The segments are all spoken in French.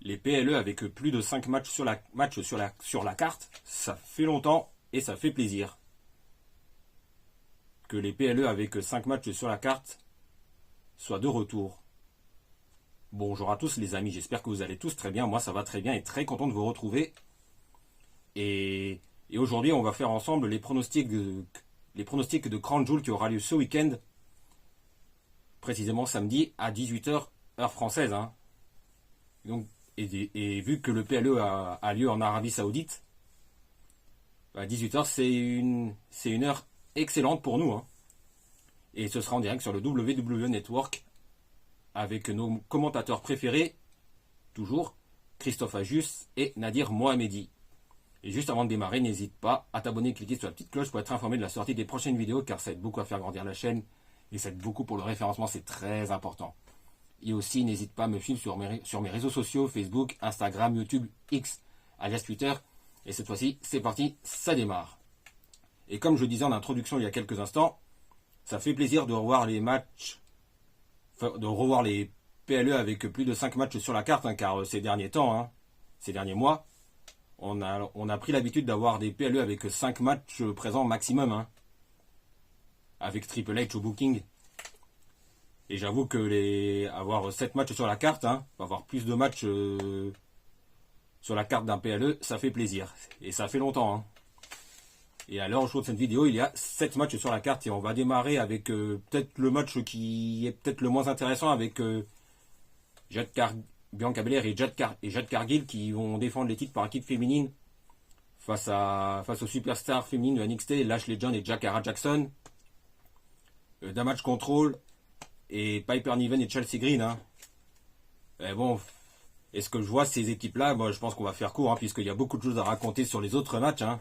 les PLE avec plus de 5 matchs sur la carte, ça fait longtemps et ça fait plaisir. Que les PLE avec 5 matchs sur la carte soient de retour. Bonjour à tous les amis, j'espère que vous allez tous très bien. Moi ça va très bien et très content de vous retrouver. Et aujourd'hui on va faire ensemble les pronostics de Crown Jewel qui aura lieu ce week-end. Précisément samedi à 18h heure française. Hein. Donc, et vu que le PLE a lieu en Arabie Saoudite, à 18h c'est une heure excellente pour nous. Hein. Et ce sera en direct sur le WWE Network avec nos commentateurs préférés, toujours Christophe Ajus et Nadir Mohamedi. Et juste avant de démarrer, n'hésite pas à t'abonner et cliquer sur la petite cloche pour être informé de la sortie des prochaines vidéos, car ça aide beaucoup à faire grandir la chaîne et ça aide beaucoup pour le référencement, c'est très important. Et aussi, n'hésite pas à me suivre sur mes réseaux sociaux, Facebook, Instagram, YouTube, X, alias Twitter. Et cette fois-ci, c'est parti, ça démarre. Et comme je disais en introduction il y a quelques instants, ça fait plaisir de revoir les matchs, de revoir les PLE avec plus de 5 matchs sur la carte, hein, car ces derniers temps, hein, ces derniers mois, on a pris l'habitude d'avoir des PLE avec 5 matchs présents maximum, hein, avec Triple H au booking. Et j'avoue que avoir 7 matchs sur la carte, hein, avoir plus de matchs sur la carte d'un PLE, ça fait plaisir. Et ça fait longtemps. Hein. Et à l'heure où je trouve cette vidéo, il y a 7 matchs sur la carte. Et on va démarrer avec peut-être le match qui est peut-être le moins intéressant avec Bianca Belair et Jade Cargill qui vont défendre les titres par équipe féminine face aux superstars féminines de NXT, Lashley John et Jakara Jackson. Damage Control et Piper Niven et Chelsea Green. Hein. Et bon, est-ce que je vois ces équipes-là, moi, je pense qu'on va faire court, hein, puisqu'il y a beaucoup de choses à raconter sur les autres matchs. Hein.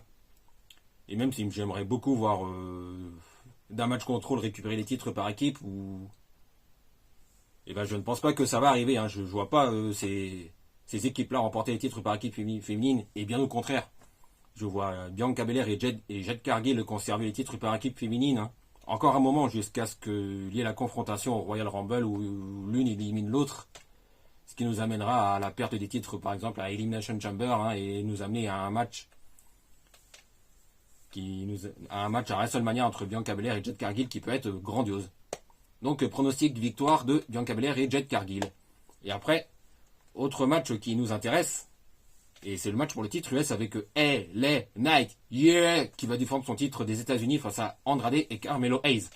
Et même si j'aimerais beaucoup voir Damage Control récupérer les titres par équipe, et ben, je ne pense pas que ça va arriver. Hein. Je ne vois pas ces équipes-là remporter les titres par équipe féminine, et bien au contraire. Je vois Bianca Belair et Jade Cargill conserver les titres par équipe féminine. Hein. Encore un moment jusqu'à ce qu'il y ait la confrontation au Royal Rumble où l'une élimine l'autre. Ce qui nous amènera à la perte des titres, par exemple, à Elimination Chamber, hein, et nous amener à un match à WrestleMania entre Bianca Belair et Jade Cargill qui peut être grandiose. Donc, pronostic de victoire de Bianca Belair et Jade Cargill. Et après, autre match qui nous intéresse, et c'est le match pour le titre US avec LA Knight, qui va défendre son titre des États-Unis face à Andrade et Carmelo Hayes.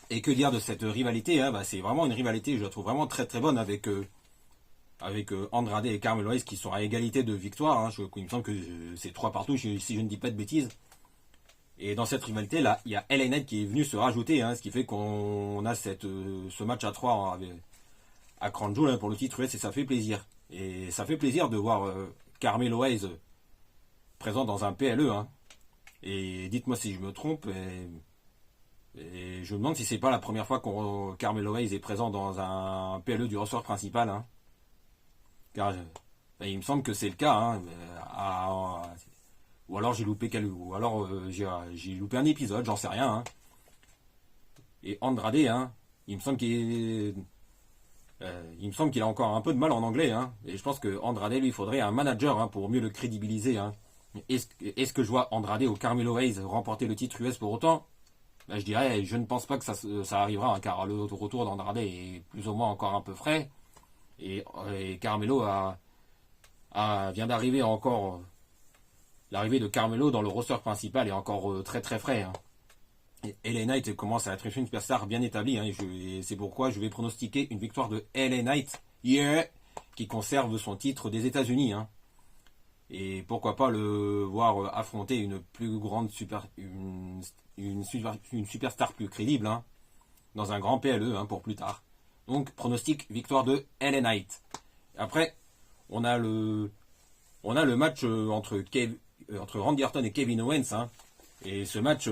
Et que dire de cette rivalité, hein, c'est vraiment une rivalité, je la trouve vraiment très très bonne avec Andrade et Carmelo Hayes qui sont à égalité de victoire. Hein, il me semble que c'est 3 partout, si je ne dis pas de bêtises. Et dans cette rivalité là, il y a LA Knight qui est venu se rajouter, hein, ce qui fait qu'on a ce match à 3 à Crown Jewel, hein, pour le titre US, et ça fait plaisir. Et ça fait plaisir de voir Carmelo Hayes présent dans un PLE. Hein. Et dites-moi si je me trompe. Et je me demande si c'est pas la première fois que Carmelo Hayes est présent dans un PLE du roster principal. Hein. Car il me semble que c'est le cas. Hein. Ou alors j'ai loupé j'ai loupé un épisode, j'en sais rien. Hein. Et Andrade, hein, il me semble qu'il a encore un peu de mal en anglais. Hein, et je pense que Andrade, lui, il faudrait un manager, hein, pour mieux le crédibiliser. Hein. Est-ce que je vois Andrade ou Carmelo Hayes remporter le titre US pour autant? Ben, je dirais, je ne pense pas que ça arrivera, hein, car le retour d'Andrade est plus ou moins encore un peu frais. Et Carmelo vient d'arriver encore. L'arrivée de Carmelo dans le roster principal est encore très très frais. Hein. LA Knight commence à être une superstar bien établie, hein, et c'est pourquoi je vais pronostiquer une victoire de LA Knight, qui conserve son titre des États-Unis. Hein. Et pourquoi pas le voir affronter une plus grande une superstar plus crédible, hein, dans un grand PLE, hein, pour plus tard. Donc pronostic victoire de LA Knight. Après, on a le match entre Randy Orton et Kevin Owens. Hein. Et ce match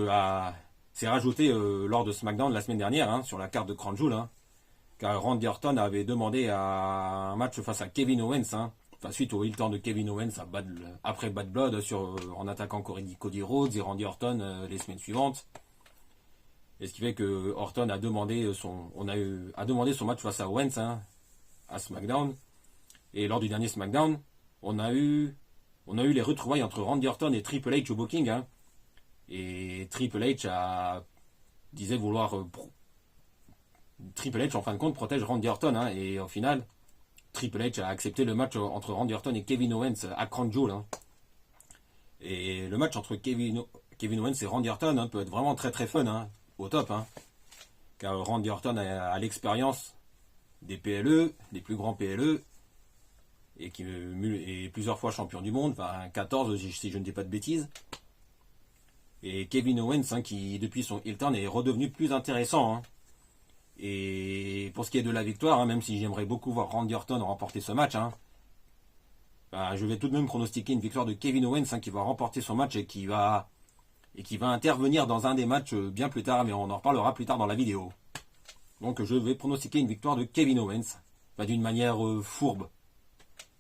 s'est rajouté lors de SmackDown la semaine dernière, hein, sur la carte de Crown Jewel. Hein, car Randy Orton avait demandé un match face à Kevin Owens. Hein, suite au heel turn de Kevin Owens après Bad Blood en attaquant Cody Rhodes et Randy Orton les semaines suivantes. Et ce qui fait que Orton a demandé son match face à Owens, hein, à SmackDown. Et lors du dernier SmackDown, on a eu les retrouvailles entre Randy Orton et Triple H au booking. Hein. Et Triple H disait vouloir... Triple H, en fin de compte, protège Randy Orton. Hein. Et au final, Triple H a accepté le match entre Randy Orton et Kevin Owens à Crown Jewel. Hein. Et le match entre Kevin Owens et Randy Orton hein, peut être vraiment très très fun, hein, au top. Hein. Car Randy Orton a l'expérience des PLE, des plus grands PLE, et qui est plusieurs fois champion du monde, enfin 14 si je ne dis pas de bêtises. Et Kevin Owens, hein, qui depuis son heel turn est redevenu plus intéressant. Hein. Et pour ce qui est de la victoire, hein, même si j'aimerais beaucoup voir Randy Orton remporter ce match, hein, je vais tout de même pronostiquer une victoire de Kevin Owens hein, qui va remporter son match et qui va intervenir dans un des matchs bien plus tard, mais on en reparlera plus tard dans la vidéo. Donc je vais pronostiquer une victoire de Kevin Owens, d'une manière fourbe.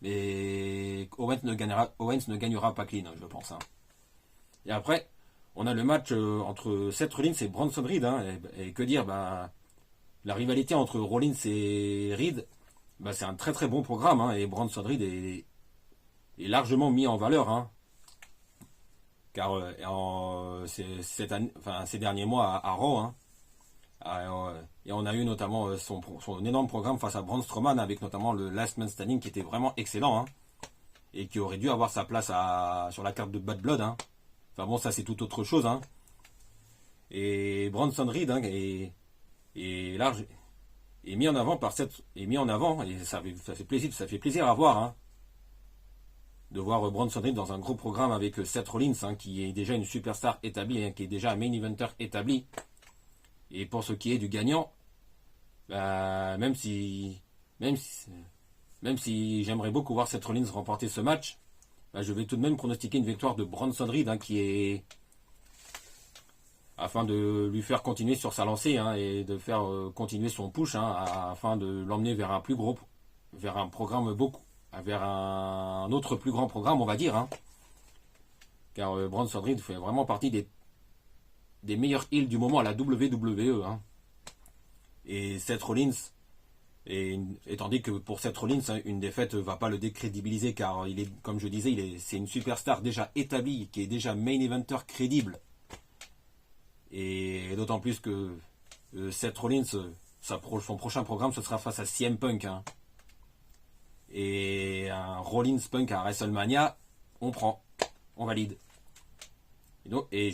Mais Owens ne gagnera pas clean, je pense. Hein. Et après, on a le match entre Seth Rollins et Bronson Reed. Hein, et que dire, la rivalité entre Rollins et Reed, c'est un très très bon programme. Hein, et Bronson Reed est largement mis en valeur. Hein, car ces derniers mois à Raw, hein, et on a eu notamment son énorme programme face à Braun Strowman avec notamment le Last Man Standing qui était vraiment excellent hein, et qui aurait dû avoir sa place sur la carte de Bad Blood. Hein. Enfin bon, ça c'est tout autre chose. Hein. Et Bronson Reed hein, est mis en avant et ça fait plaisir à voir. Hein, de voir Bronson Reed dans un gros programme avec Seth Rollins hein, qui est déjà une superstar établie, hein, qui est déjà un main eventer établi. Et pour ce qui est du gagnant, même si j'aimerais beaucoup voir Seth Rollins remporter ce match, je vais tout de même pronostiquer une victoire de Bronson Reed hein, afin de lui faire continuer sur sa lancée hein, et de faire continuer son push hein, afin de l'emmener vers un autre plus grand programme, on va dire. Hein. Car Bronson Reed fait vraiment partie des meilleurs heels du moment à la WWE. Hein. Et Seth Rollins, étant dit que pour Seth Rollins, hein, une défaite ne va pas le décrédibiliser car il est, comme je disais, c'est une superstar déjà établie, qui est déjà main eventer crédible. Et d'autant plus que Seth Rollins, son prochain programme, ce sera face à CM Punk. Hein. Et un Rollins Punk à WrestleMania, on prend, on valide. Et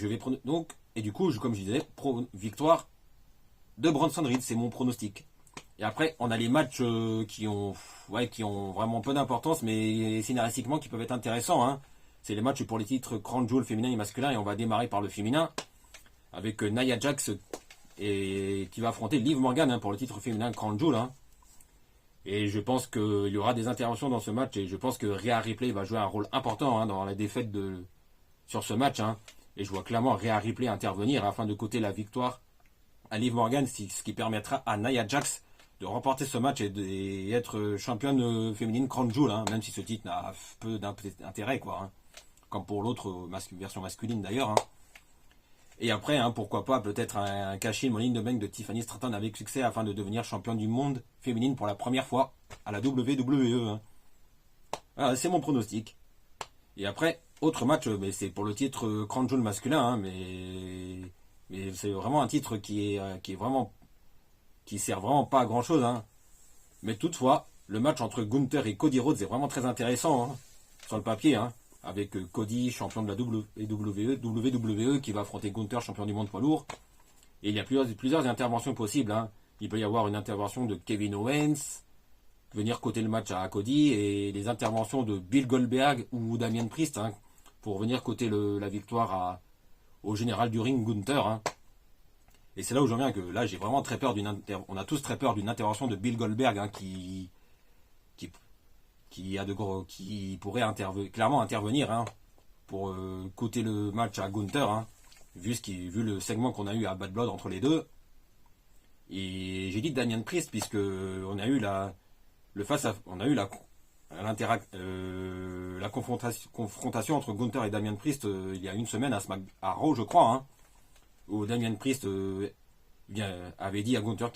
du coup, comme je disais, victoire de Bronson Reed, c'est mon pronostic. Et après, on a les matchs qui ont vraiment peu d'importance, mais scénaristiquement qui peuvent être intéressants. Hein. C'est les matchs pour les titres Crown Jewel féminin et masculin, et on va démarrer par le féminin avec Nia Jax qui va affronter Liv Morgan hein, pour le titre féminin Crown Jewel. Hein. Et je pense qu'il y aura des interventions dans ce match, et je pense que Rhea Ripley va jouer un rôle important hein, dans la défaite sur ce match. Hein. Et je vois clairement Rhea Ripley intervenir afin de coter la victoire à Liv Morgan, ce qui permettra à Nia Jax de remporter ce match et être championne féminine Crown Jewel, hein, même si ce titre n'a peu d'intérêt, quoi, hein, comme pour l'autre version masculine d'ailleurs. Hein. Et après, hein, pourquoi pas peut-être un cash-in Money in the Bank de Tiffany Stratton avec succès afin de devenir championne du monde féminine pour la première fois à la WWE. Hein. Voilà, c'est mon pronostic. Et après, autre match, mais c'est pour le titre Crown Jewel masculin, hein, mais c'est vraiment un titre qui sert vraiment pas à grand chose. Hein. Mais toutefois, le match entre Gunther et Cody Rhodes est vraiment très intéressant hein, sur le papier. Hein, avec Cody, champion de la WWE, qui va affronter Gunther, champion du monde poids lourd. Et il y a plusieurs interventions possibles. Hein. Il peut y avoir une intervention de Kevin Owens, venir coter le match à Cody, et les interventions de Bill Goldberg ou Damien Priest hein, pour venir coter la victoire au général du ring Gunther. Hein. Et c'est là où j'en viens que là j'ai vraiment très peur on a tous très peur d'une intervention de Bill Goldberg hein, qui pourrait clairement intervenir hein, pour coter le match à Gunther hein, vu le segment qu'on a eu à Bad Blood entre les deux. Et j'ai dit Damien Priest puisque on a eu la confrontation entre Gunther et Damien Priest il y a une semaine à Raw, je crois, hein, où Damien Priest avait dit à Gunther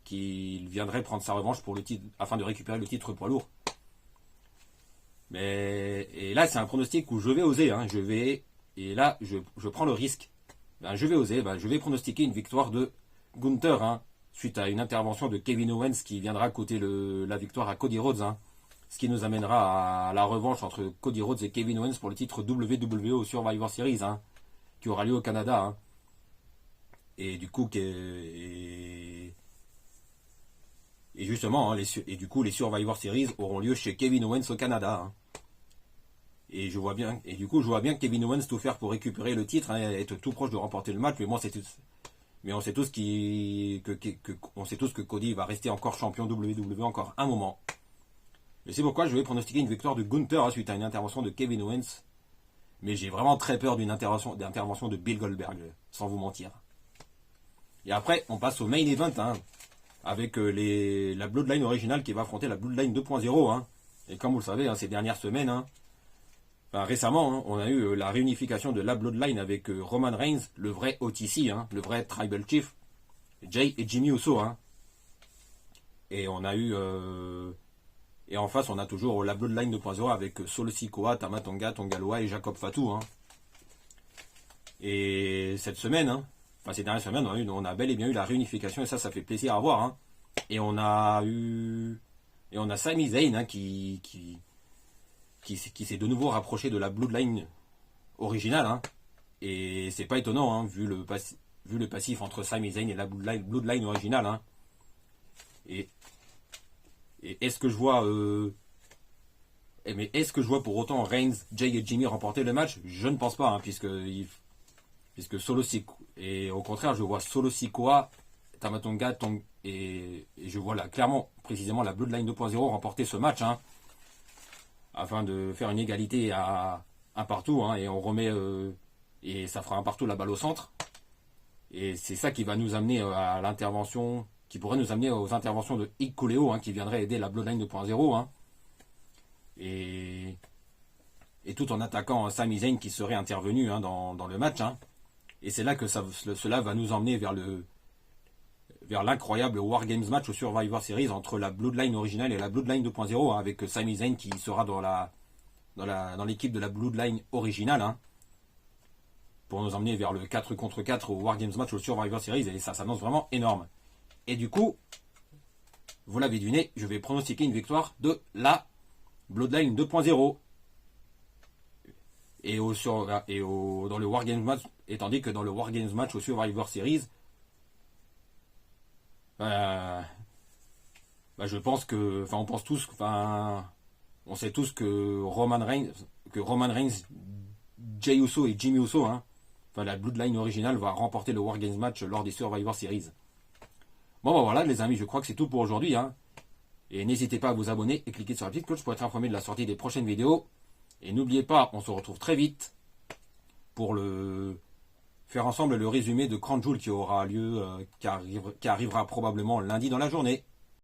qu'il viendrait prendre sa revanche pour le titre afin de récupérer le titre poids lourd. Et là, c'est un pronostic où je vais oser. Hein, et là, je prends le risque. Ben, je vais oser. Ben, je vais pronostiquer une victoire de Gunther, hein, suite à une intervention de Kevin Owens qui viendra coûter la victoire à Cody Rhodes. Hein, ce qui nous amènera à la revanche entre Cody Rhodes et Kevin Owens pour le titre WWE au Survivor Series, hein, qui aura lieu au Canada. Hein. Et du coup, et justement, hein, du coup, les Survivor Series auront lieu chez Kevin Owens au Canada. Hein. Et je vois bien que Kevin Owens tout faire pour récupérer le titre, hein, être tout proche de remporter le match. Mais on sait tous que Cody va rester encore champion WWE encore un moment. Et c'est pourquoi je vais pronostiquer une victoire de Gunther, hein, suite à une intervention de Kevin Owens. Mais j'ai vraiment très peur d'une intervention de Bill Goldberg, sans vous mentir. Et après, on passe au main event, hein, avec la Bloodline originale qui va affronter la Bloodline 2.0. Hein. Et comme vous le savez, hein, ces dernières semaines, hein, récemment, hein, on a eu la réunification de la Bloodline avec Roman Reigns, le vrai OTC, hein, le vrai Tribal Chief, Jay et Jimmy Uso. Hein. Et on a eu... et en face, on a toujours la Bloodline 2.0 avec Solo Sikoa, Tama Tonga, Tonga Loa et Jacob Fatu. Hein. Et cette semaine, hein, ces dernières semaines, on a bel et bien eu la réunification et ça fait plaisir à voir. Hein. Et on a Sami Zayn, hein, qui s'est de nouveau rapproché de la Bloodline originale. Hein. Et c'est pas étonnant, hein, vu le passif entre Sami Zayn et la Bloodline originale. Hein. Et est-ce que je vois mais est-ce que je vois pour autant Reigns, Jay et Jimmy remporter le match? Je ne pense pas, hein, puisque Solo Sikoa, et au contraire, je vois Solo Sikoa, Tama Tonga, et je vois là clairement, précisément, la Bloodline 2.0 remporter ce match, hein, afin de faire une égalité à un partout, hein, et on remet et ça fera un partout la balle au centre. Et c'est ça qui va nous amener à l'intervention, qui pourrait nous amener aux interventions de Hikuleo, hein, qui viendrait aider la Bloodline 2.0, hein, et tout en attaquant Sami Zayn qui serait intervenu, hein, dans le match. Hein. Et c'est là que cela va nous emmener vers l'incroyable War Games match au Survivor Series entre la Bloodline originale et la Bloodline 2.0, hein, avec Sami Zayn qui sera dans l'équipe de la Bloodline originale, hein, pour nous emmener vers le 4 contre 4 au War Games match au Survivor Series, et ça s'annonce vraiment énorme. Et du coup, vous l'avez deviné, je vais pronostiquer une victoire de la Bloodline 2.0. Dans le War Games match, et tandis que dans le War Games match au Survivor Series, je pense que, on sait tous que Roman Reigns, Jey Uso et Jimmy Uso, hein, la Bloodline originale va remporter le War Games match lors des Survivor Series. Bon, voilà, les amis, je crois que c'est tout pour aujourd'hui. Hein. Et n'hésitez pas à vous abonner et cliquer sur la petite cloche pour être informé de la sortie des prochaines vidéos. Et n'oubliez pas, on se retrouve très vite pour faire ensemble le résumé de Crown Jewel qui aura lieu, qui arrivera probablement lundi dans la journée.